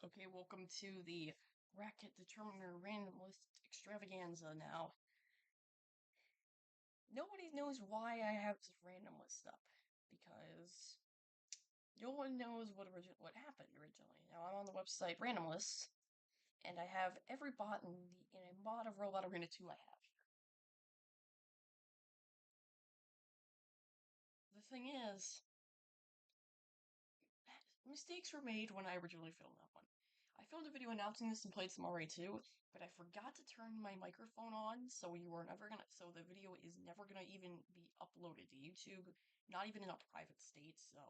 Okay, welcome to the Bracket Determiner Random List Extravaganza now. Nobody knows why I have this random list up, because no one knows what happened originally. Now, I'm on the website Random Lists, and I have every bot in a mod of Robot Arena 2 I have. The thing is, mistakes were made when I originally filmed that one. I filmed a video announcing this and played some RA2, but I forgot to turn my microphone on, so the video is never gonna even be uploaded to YouTube, not even in a private state, so,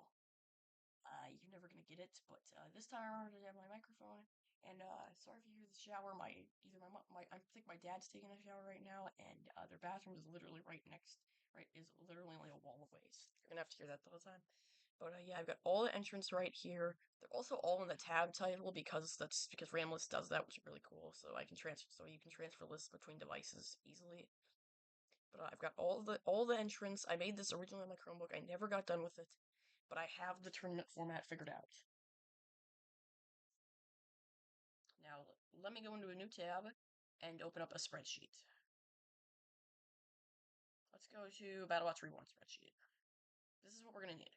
you're never gonna get it, but, this time I remembered to have my microphone, and, sorry if you hear the shower, I think my dad's taking a shower right now, and, their bathroom is literally is literally only a wall away, so you're gonna have to hear that the whole time. But yeah, I've got all the entrants right here. They're also all in the tab title because Ramlist does that, which is really cool. So you can transfer lists between devices easily. But I've got all the entrants. I made this originally on my Chromebook. I never got done with it, but I have the tournament format figured out. Now let me go into a new tab and open up a spreadsheet. Let's go to Battlebots Reborn spreadsheet. This is what we're gonna need.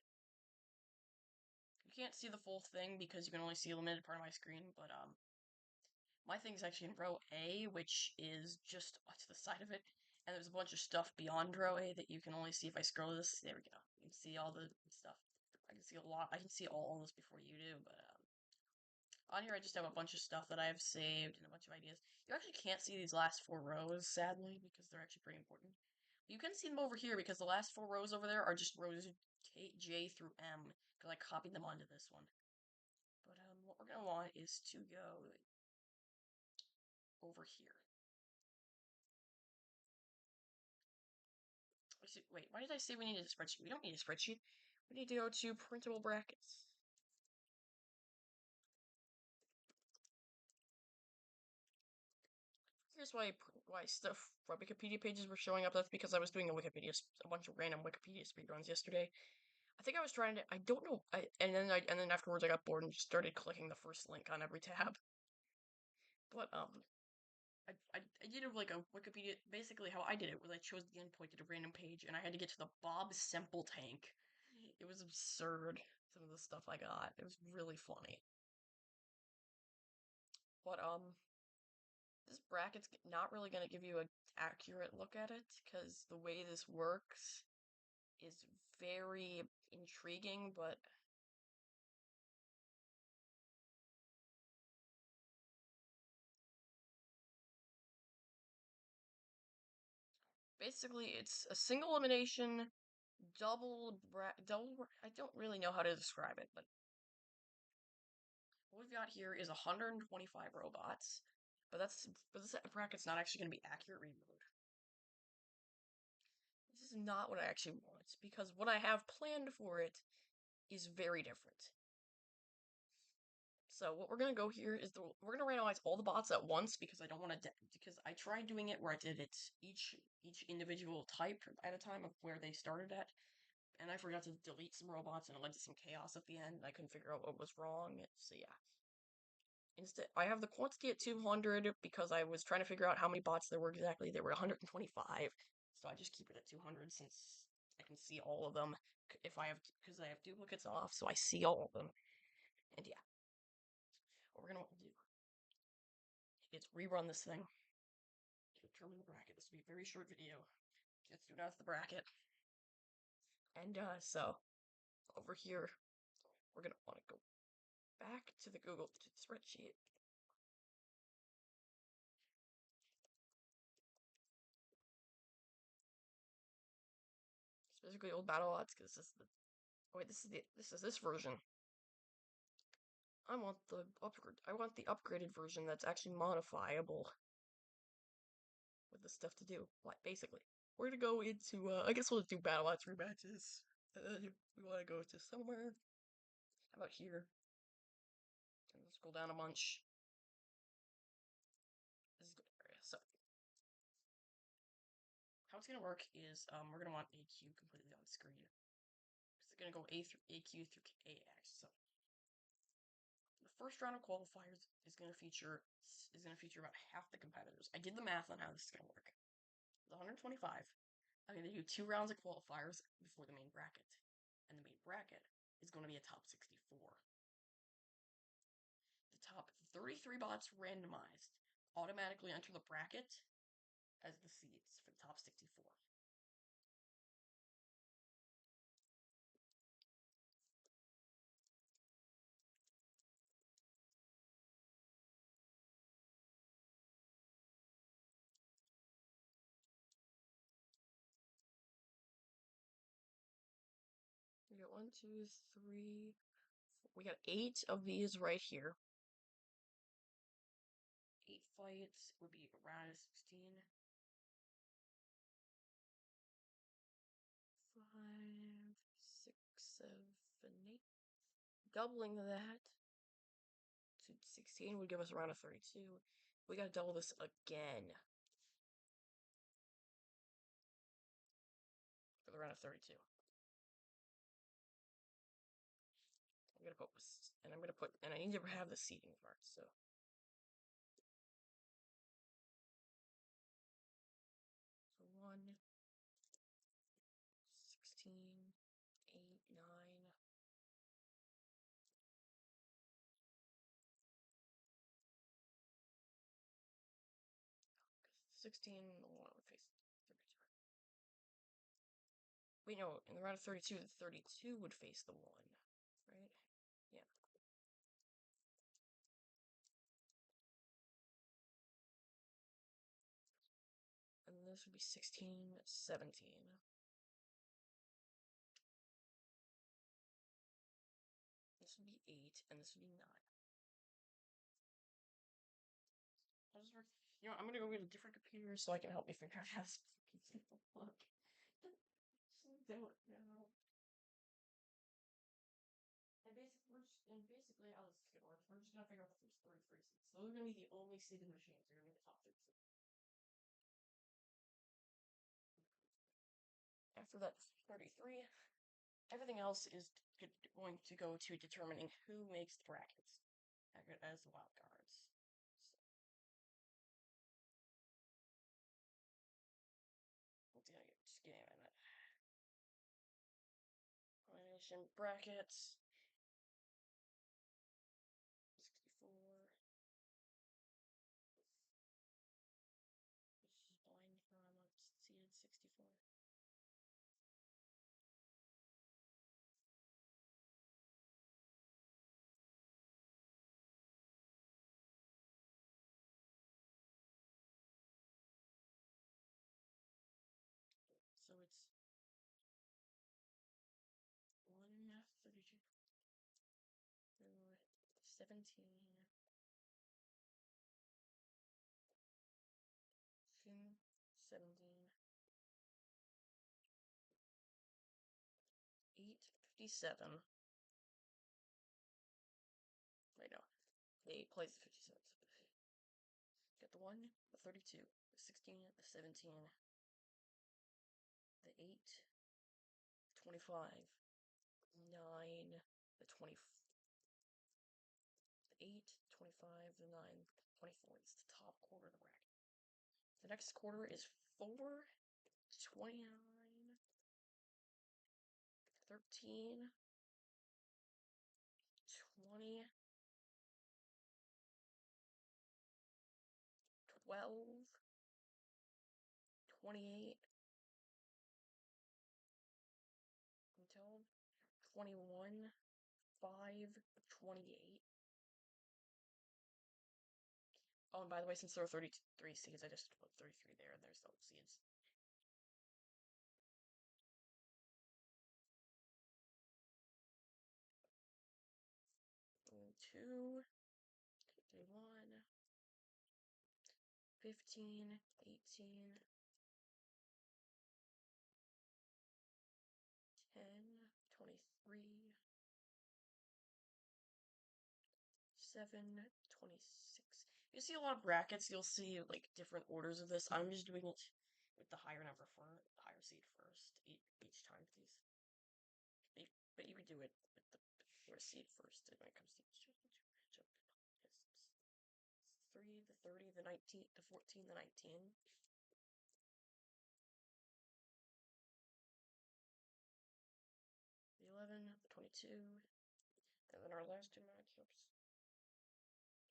You can't see the full thing because you can only see a limited part of my screen, but my thing's actually in row A, which is just to the side of it, and there's a bunch of stuff beyond row A that you can only see if I scroll this. There we go. You can see all the stuff. I can see a lot. I can see all this before you do, but on here I just have a bunch of stuff that I have saved and a bunch of ideas. You actually can't see these last four rows, sadly, because they're actually pretty important. But you can see them over here because the last four rows over there are just rows J through M, because I copied them onto this one. But what we're gonna want is to go over here. Wait, why did I say we needed a spreadsheet? We don't need a spreadsheet. We need to go to printable brackets. Here's why Wikipedia pages were showing up. That's because I was doing a bunch of random Wikipedia speedruns yesterday. I think I was trying to. I don't know. And then afterwards I got bored and just started clicking the first link on every tab. But I did it like a Wikipedia. Basically, how I did it was I chose the endpoint at a random page, and I had to get to the Bob Semple tank. It was absurd. Some of the stuff I got. It was really funny. But this bracket's not really going to give you an accurate look at it because the way this works is very intriguing, but basically it's a single elimination, I don't really know how to describe it, but what we've got here is 125 robots, but this bracket's not actually going to be accurate reload. This is not what I actually want, because what I have planned for it is very different. So what we're gonna go here is we're gonna randomize all the bots at once because I don't want to because I tried doing it where I did it each individual type at a time of where they started at, and I forgot to delete some robots and it led to some chaos at the end. And I couldn't figure out what was wrong. So yeah. Instead, I have the quantity at 200 because I was trying to figure out how many bots there were exactly. There were 125, so I just keep it at 200 since I can see all of them because I have duplicates off, so I see all of them. And yeah, what we're gonna do is rerun this thing to determine the bracket. This will be a very short video. Let's do it out the bracket. And so over here, we're gonna want to go back to the Google spreadsheet. Specifically old Battlebots, because this is this version. I want the upgraded version that's actually modifiable with the stuff to do. Like basically, we're gonna go into I guess we'll do Battlebots rematches. We want to go to somewhere. How about here? And let's scroll down a bunch. This is a good area. So how it's gonna work is we're gonna want AQ completely on screen. It's gonna go AQ through AX. So the first round of qualifiers is going to feature about half the competitors. I did the math on how this is going to work. The 125. I'm going to do 2 rounds of qualifiers before the main bracket, and the main bracket is going to be a top 64. The top 33 bots randomized automatically enter the bracket as the seeds for the top 64. We got 1, 2, 3, 4. We got 8 of these right here. 8 fights would be around 16. 5, 6, 7, 8. Doubling that to 16 would give us around a 32. We gotta double this again for the round of 32. I'm gonna put, and I need to have the seating part, so. So 1, 16, 8, 9. 16, the 1 would face 32. Wait, no, in the round of 32, the 32 would face the 1, right? Yeah. And this would be 16, 17. This would be 8, and this would be 9. I'm gonna go get a different computer so I can help me figure out how this look. Do it now. And basically how this is gonna work. We're just gonna figure out the first 33 seats. Those are gonna be the only seated machines. They're gonna be the top 3 seats. After that 33, everything else is going to go to determining who makes the brackets as the wild cards. So, just give me a minute. Elimination brackets. 64. This is blind from seated 64. So it's 1, 32, 17, 17, 8, 57. Right now, the 8 plays the 57. Get the 1, the 32, the 16, the 17, the 8, 25, 9, the 20, the 8, 25, the 9, 24. It's the top quarter of the bracket. The next quarter is 4, 29, 13, 20, 12, 28, until 21, 5, 28. Oh, and by the way, since there are 33 seeds, I just put 33 there, and there's the seeds. And 2, 31, 15, 18, 10, 23, 7, 26. You see a lot of brackets, you'll see like different orders of this. I'm just doing it with the higher number for the higher seed first each time, please. But you would do it with the lower seed first when it comes to each matchup. 30, the 19, the 14, the 19. The 11, the 22, and then our last two matchups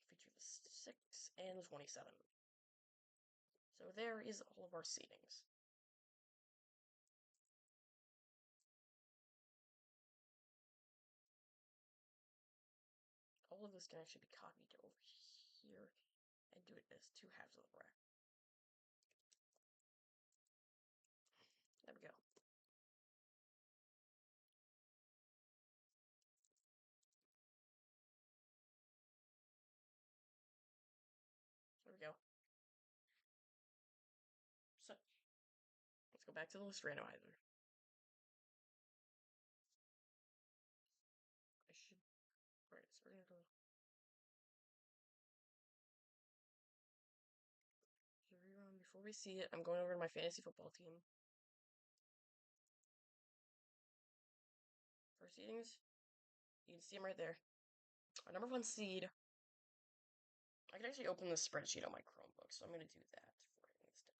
feature the 6 and the 27. So there is all of our seedings. All of this can actually be copied over here and do it as two halves of the bracket. There we go. There we go. So, let's go back to the list randomizer. I should... Right, so we're gonna go... Rerun. Before we see it, I'm going over to my fantasy football team. First seedings. You can see them right there. Our number 1 seed. I can actually open this spreadsheet on my Chromebook, so I'm going to do that for it instead.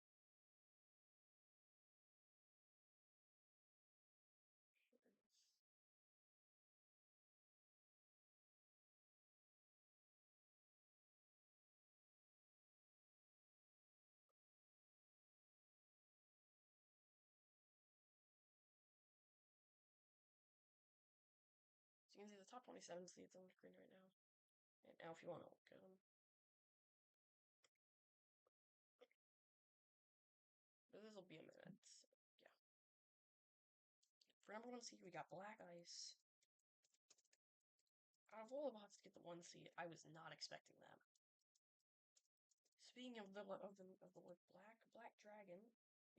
So you can see the top 27 seeds on the screen right now. And now if you want to look at them. But this will be a minute, so yeah. For number 1 seed, we got Black Ice. Out of all the bots to get the 1 seed, I was not expecting that. Speaking of the word Black Dragon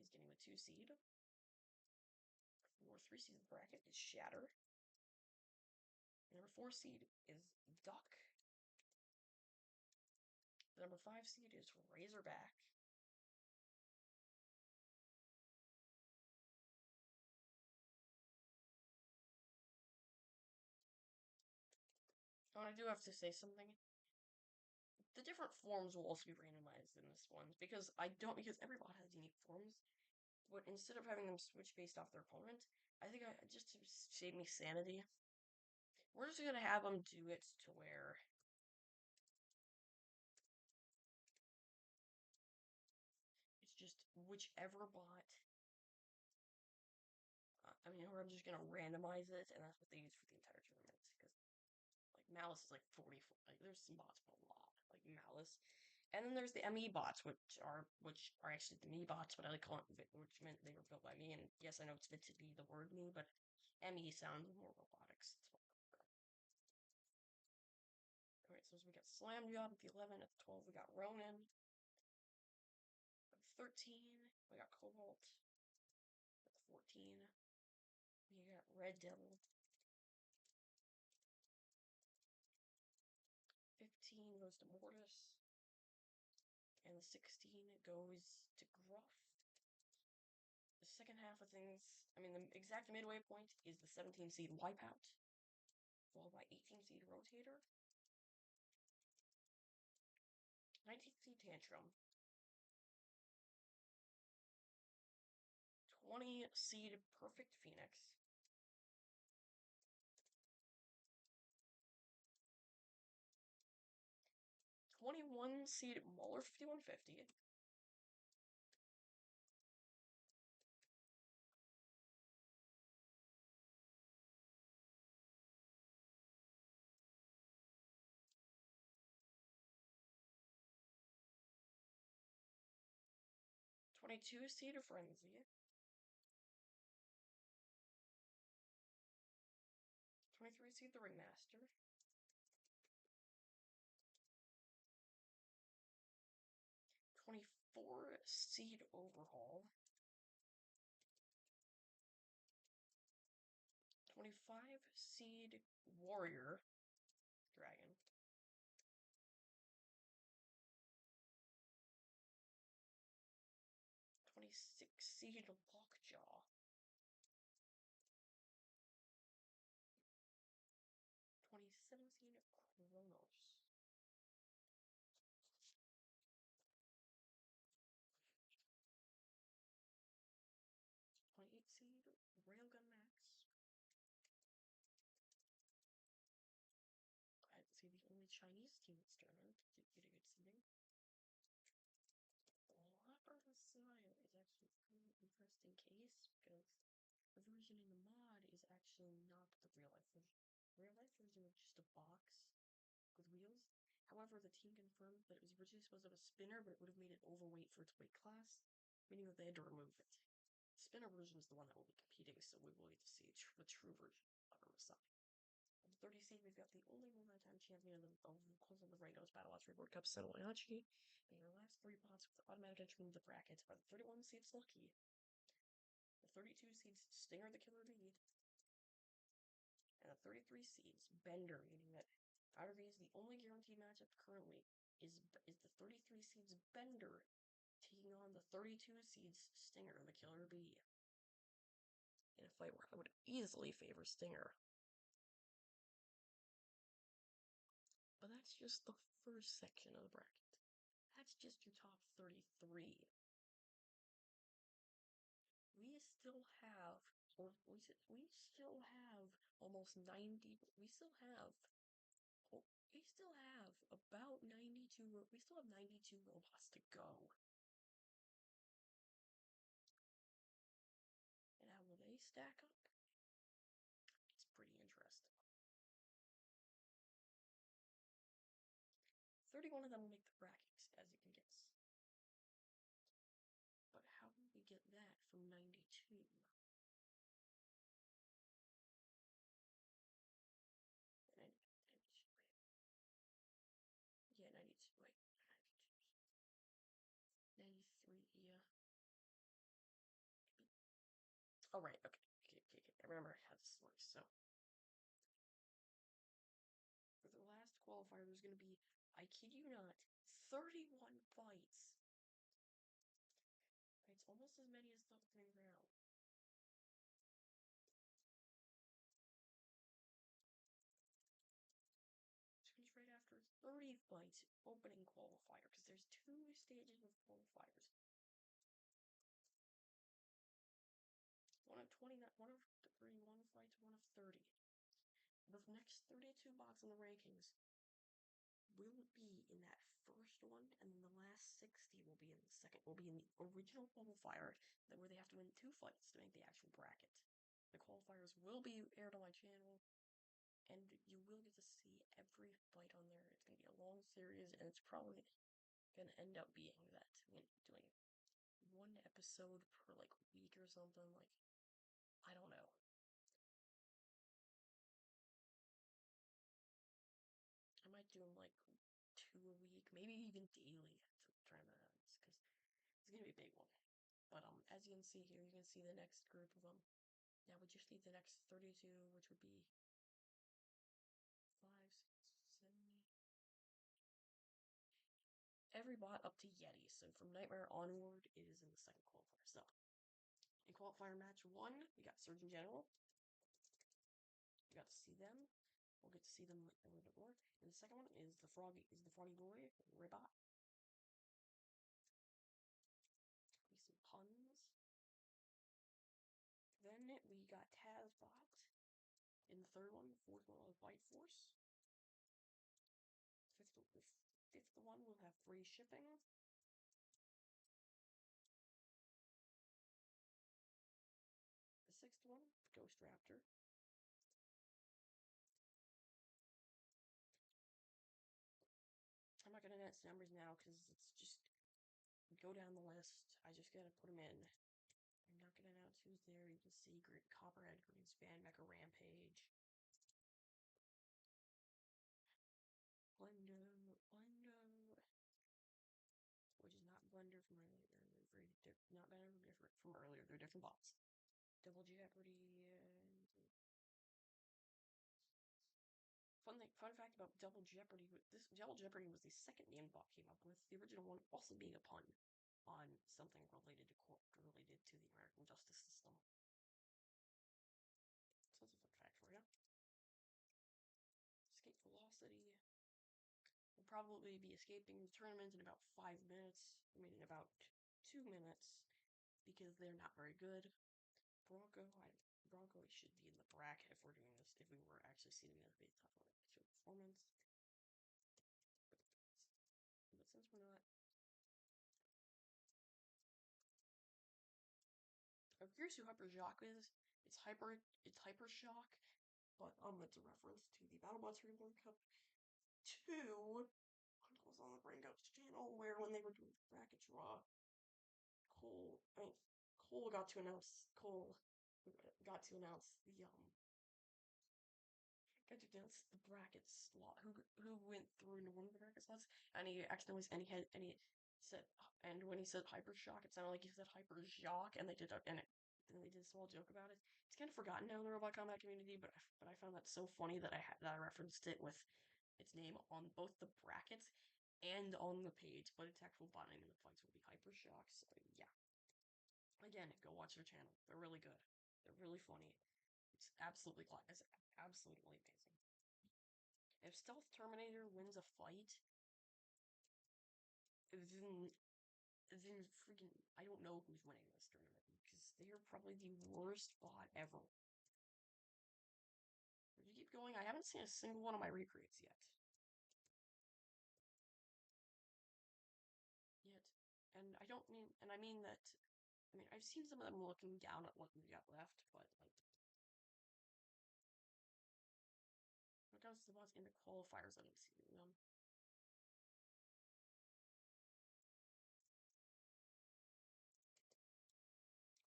is getting the 2 seed. Number 3 seed of the bracket is Shatter. Number 4 seed is Duck. The number 5 seed is Razorback. Oh, and I do have to say something. The different forms will also be randomized in this one because every bot has unique forms. But instead of having them switch based off their opponent, I think just to save me sanity, we're just gonna have them do it to where it's just whichever bot. Or I'm just gonna randomize it, and that's what they use for the entire tournament. Because like Malice is like 44. Like there's some bots with a lot, like Malice, and then there's the ME bots, which are actually the me bots, but I like calling it, which meant they were built by me. And yes, I know it's meant to be the word me, but ME sounds more robotics. Alright, so we got Slam Job at the 11. At the 12, we got Ronin. At the 13, we got Cobalt. At the 14, we got Red Devil. 15 goes to Mortis. And the 16 goes to Gruff. The second half of things, the exact midway point is the 17 seed Wipeout, followed by 18 seed Rotator, 19 seed Tantrum, 20 seed Perfect Phoenix, 21 seed Muller 5150, 22 seed Frenzy, 23 seed the Ringmaster, 24 seed Overhaul, 25 seed Warrior Dragon, 26 seed Lockjaw, 27 seed Chronos, Chinese team that's tournament to get a good seeding. Leopard Messiah is actually a pretty interesting case because the version in the mod is actually not the real life version. The real life version is just a box with wheels. However, the team confirmed that it was originally supposed to have a spinner, but it would have made it overweight for its weight class, meaning that they had to remove it. The spinner version is the one that will be competing, so we will get to see the true version of our Messiah. At the 30 seed, we've got the only multi-time champion of the Rangos Battlebots Reward Cup, Senoyachi. And your last three bots with automatic entry into the bracket are the 31 seeds Lucky, the 32 seeds Stinger the Killer Bee, and the 33 seeds Bender, meaning that out of these, the only guaranteed matchup currently is the 33 seeds Bender taking on the 32 seeds Stinger the Killer Bee. In a fight where I would easily favor Stinger. But that's just the first section of the bracket. That's just your top 33. We still have, we still have almost 90. We still have about 92. We still have 92 robots to go. And how will they stack up? It's pretty interesting. 31 of them will make the bracket, as you can guess. But how do we get that from 92? Yeah, 92. Wait, 93. Yeah. Oh, right. Okay. I remember how this works. So, for the last qualifier, there's going to be, I kid you not, 31 fights. It's almost as many as the opening round. Which comes right after 30 fights opening qualifier, because there's 2 stages of qualifiers. One of 29, one of 31 fights, one of 30. The next 32 bots in the rankings will be in that first one, and then the last 60 will be in the second. Will be in the original qualifier, where they have to win 2 fights to make the actual bracket. The qualifiers will be aired on my channel, and you will get to see every fight on there. It's gonna be a long series, and it's probably gonna end up being that doing 1 episode per like week or something. Like, I don't know. I might do them like 2 a week, maybe even daily to try this, because it's gonna be a big one. But as you can see here, you can see the next group of them. Now we just need the next 32, which would be 5, 6, 7. Every bot up to Yeti. So from Nightmare onward, it is in the second qualifier. So in qualifier match 1, we got Surgeon General. We got to see them. We'll get to see them a little bit more. And the second one is the Froggy Boy, Ribot. Some puns. Then we got Tazbot. In the third one, the fourth one was White Force. The fifth one will have free shipping. The sixth one, Ghost Raptor. I'm not gonna announce numbers now because it's just go down the list. I just gotta put them in. I'm not gonna announce who's there. You can see Copperhead, Greenspan, Mecha Rampage, Blender, which is not Blender from earlier. They're very not Blender different from earlier. They're different bots. Double Jeopardy. Fun fact about Double Jeopardy: this Double Jeopardy was the second name bot came up with. The original one also being a pun on something related to the American justice system. So that's a fun fact for you. Escape Velocity will probably be escaping the tournament in about 5 minutes. I mean, in about 2 minutes, because they're not very good. Bronco should be in the bracket if we're doing this. If we were actually seeing it be top performance. curious who Hyper Jacques is, it's Hyper Shock, but it's a reference to the Battlebots Reborn Cup 2. It was on the Brain Goats channel where when they were doing the bracket draw, Cole, I mean, Cole got to announce the bracket slot. Who went through into one of the bracket slots, and he accidentally and he said, and when he said Hyper Shock, it sounded like he said Hyper Jock, and they did a small joke about it. It's kind of forgotten now in the Robot Combat community, but I found that so funny that I referenced it with its name on both the brackets and on the page, but its actual bot name in the fights will be Hyper Shock. So yeah, again, go watch their channel. They're really good. They're really funny. It's absolutely amazing. If Stealth Terminator wins a fight, then freaking I don't know who's winning this tournament because they are probably the worst bot ever. If you keep going, I haven't seen a single one of my recreates yet. And I mean that. I mean, I've seen some of them looking down at what we got left, but like, what else the bots in the qualifiers? I don't see them.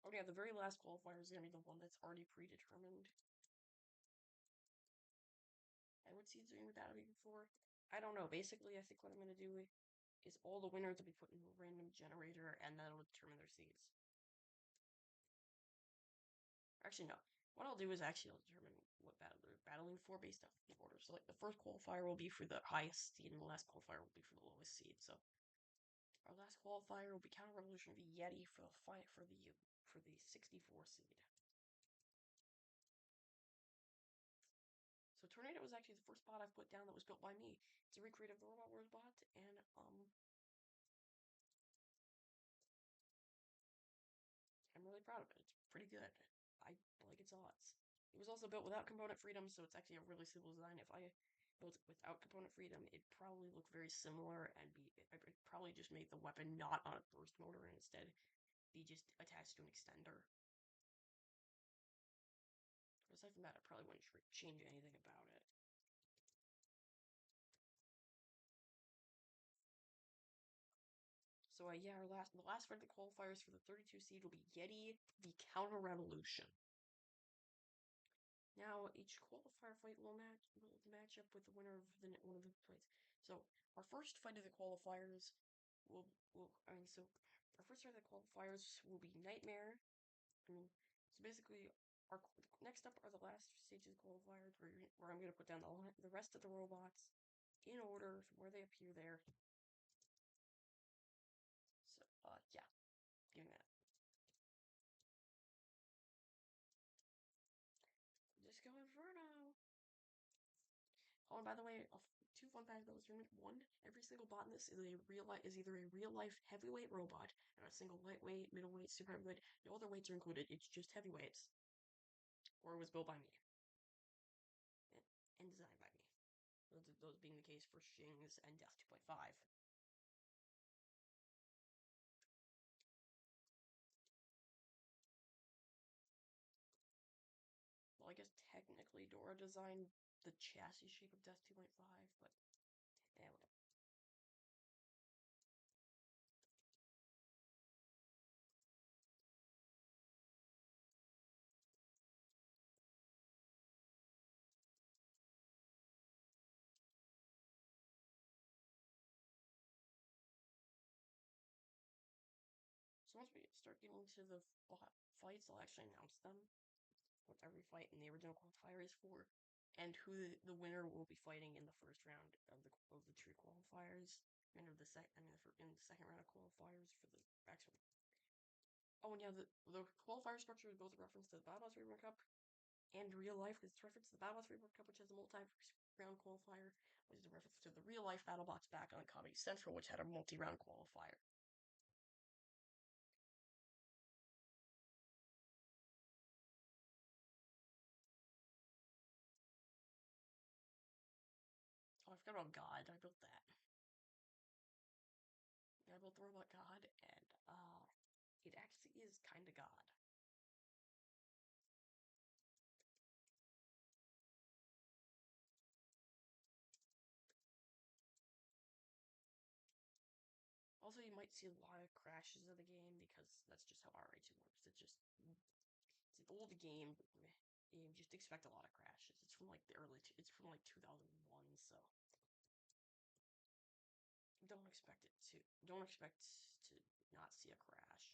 Oh yeah, the very last qualifier is gonna be the one that's already predetermined. And what's he doing with that before? I don't know. Basically, I think what I'm gonna do is all the winners will be put in a random generator, and that'll determine their seeds. Actually, no. What I'll do is actually I'll determine what battle they're battling for based off the order. So, like, the first qualifier will be for the highest seed, and the last qualifier will be for the lowest seed. So, our last qualifier will be Counter Revolution of the Yeti for the fight for the 64 seed. So Tornado was actually the first bot I've put down that was built by me. It's a recreate of the Robot Wars bot, and I'm really proud of it. It's pretty good. I like its odds. It was also built without component freedom, so it's actually a really simple design. If I built it without component freedom, it'd probably look very similar and I'd probably just make the weapon not on a burst motor and instead be just attached to an extender. Aside from that, I probably wouldn't change anything about it. So yeah, the last fight of the qualifiers for the 32 seed will be Yeti the Counter Revolution. Now each qualifier fight will match up with the winner of one of the fights. So our first fight of the qualifiers our first fight of the qualifiers will be Nightmare. I mean, so basically our next up are the last stages of the qualifiers where I'm gonna put down the rest of the robots in order from where they appear there. So yeah, doing that. Just go Inferno. Oh, and by the way, two fun facts about this tournament. One, every single bot in this is either a real life heavyweight robot and a single lightweight, middleweight, super heavyweight. No other weights are included. It's just heavyweights, or it was built by me and designed by me. Those being the case for Shings and Death 2.5. Well, I guess technically Dora designed the chassis shape of Death 2.5, but yeah, whatever. So once we start getting to the fights, I'll actually announce them. What every fight in the original qualifier is for, and who the winner will be fighting in the first round of the true qualifiers, and of the in the second round of qualifiers for the actual. Oh, and yeah, the qualifier structure is both a reference to the Battlebots Reborn Cup and real life. It's a reference to the Battlebots Reborn Cup, which has a multi-round qualifier, which is a reference to the real life Battlebots back on Comedy Central, which had a multi-round qualifier. Oh, I forgot about God. I built that. I built the robot God, and it actually is kind of God. Also, you might see a lot of crashes of the game because that's just how R2 works. It's an old game. You just expect a lot of crashes. It's from like it's from like 2001, so don't expect to not see a crash.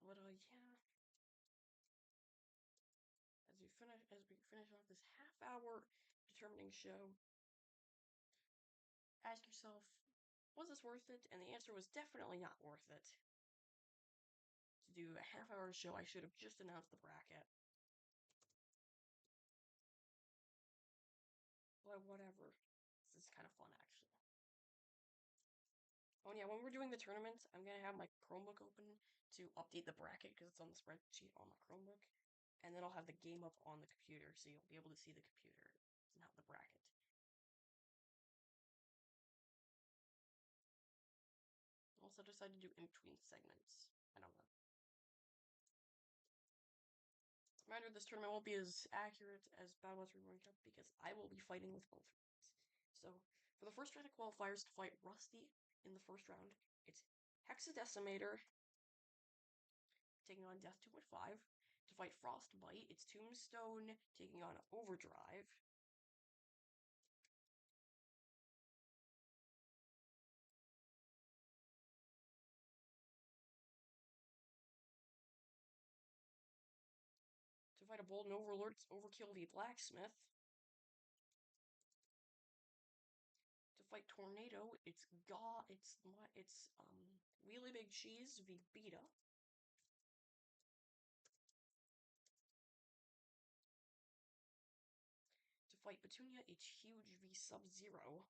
But yeah, as we finish off this half-hour determining show, ask yourself, was this worth it? And the answer was definitely not worth it. To do a half-hour show, I should have just announced the bracket. But whatever. This is kind of fun, actually. Oh yeah, when we're doing the tournament, I'm gonna have my Chromebook open to update the bracket because it's on the spreadsheet on my Chromebook, and then I'll have the game up on the computer, so you'll be able to see the computer, not the bracket. Also decided to do in between segments. I don't know. Reminder: this tournament won't be as accurate as Battlebots Reborn Cup because I will be fighting with both rounds. So for the first round of qualifiers to fight Rusty in the first round, it's Hexadecimator taking on Death 2.5. To fight Frostbite, it's Tombstone taking on Overdrive. To fight a Bold and Overlord, it's Overkill v Blacksmith. To fight Tornado, it's Wheelie Big Cheese v Beta. To fight Petunia, it's Huge v Sub-Zero.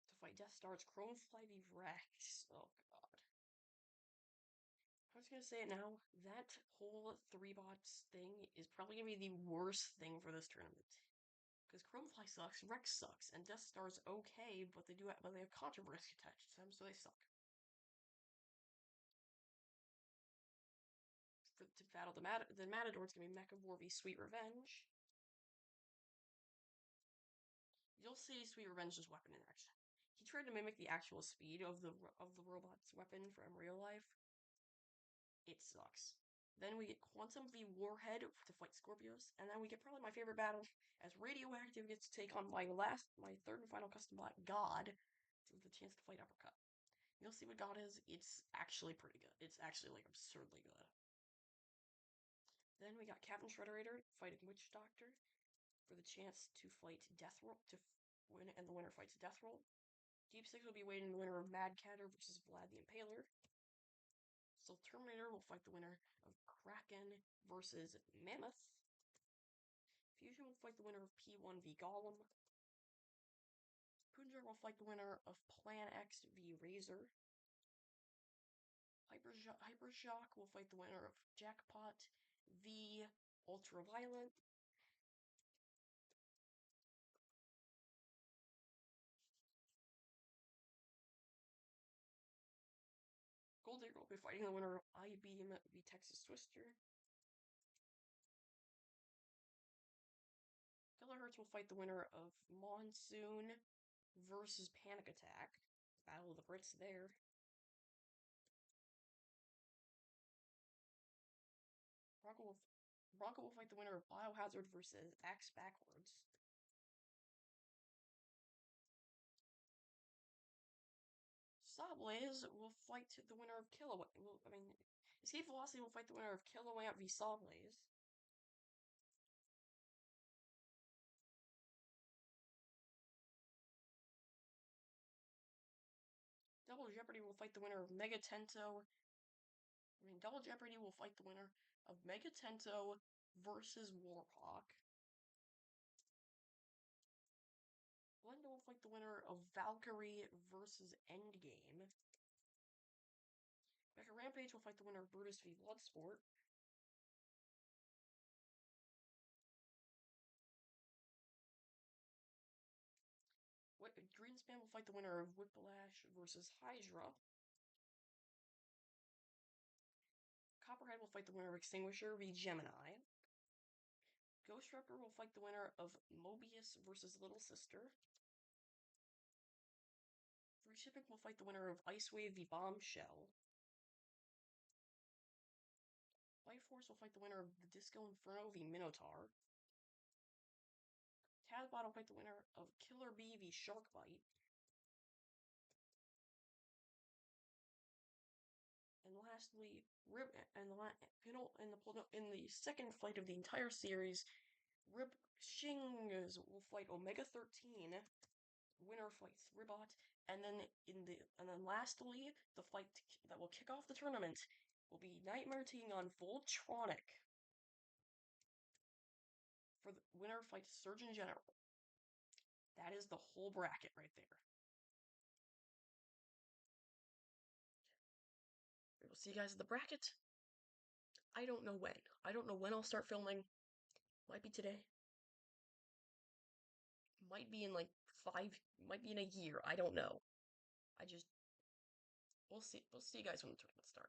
To fight Death Star, it's Chromefly v Rex. Oh god. I was gonna say it now, that whole 3-bots thing is probably gonna be the worst thing for this tournament. Because Chromefly sucks, Rex sucks, and Death Star's okay, but they have controversy attached to them, so they suck. To battle the Matador, it's gonna be Mechawar v Sweet Revenge. You'll see Sweet Revenge's weapon in action. He tried to mimic the actual speed of the robot's weapon from real life. It sucks. Then we get Quantum v Warhead to fight Scorpios, and then we get probably my favorite battle as Radioactive gets to take on my third and final custom bot, God, with the chance to fight Uppercut. You'll see what God is. It's actually pretty good. It's actually like absurdly good. Then we got Captain Shredderator fighting Witch Doctor for the chance to fight Death Roll to win, and the winner fights Death Roll. Deep Six will be waiting the winner of Mad Catter versus Vlad the Impaler. So Terminator will fight the winner of Kraken versus Mammoth. Fusion will fight the winner of P1 v Golem. Punjar will fight the winner of Plan X v Razor. Hypershock will fight the winner of Jackpot v Ultraviolet. Gold Digger will be fighting the winner of I-Beam v Texas Twister. Kilohertz will fight the winner of Monsoon versus Panic Attack. Battle of the Brits there. Bronco will fight the winner of Biohazard versus Axe Backwards. Sawblaze will fight the winner of Escape Velocity will fight the winner of Kiloamp v Sawblaze. Double Jeopardy will fight the winner of Double Jeopardy will fight the winner of Megatento versus Warhawk. Blender will fight the winner of Valkyrie versus Endgame. Mecha Rampage will fight the winner of Brutus v Bloodsport. Greenspan will fight the winner of Whiplash versus Hydra. Copperhead will fight the winner of Extinguisher v Gemini. Ghost Ripper will fight the winner of Mobius versus Little Sister. Free Shipping will fight the winner of Ice Wave v Bombshell. Light Force will fight the winner of the Disco Inferno v Minotaur. Tazbot will fight the winner of Killer Bee v Sharkbite. And lastly, in the second fight of the entire series, Rib Shings will fight Omega 13. Winner fights Ribot, and then lastly, the fight that will kick off the tournament will be Nightmare taking on Voltronic. For the winner fights Surgeon General. That is the whole bracket right there. We'll see you guys at the bracket. I don't know when. I don't know when I'll start filming. Might be today. Might be in like might be in a year. I don't know. We'll see you guys when the tournament starts.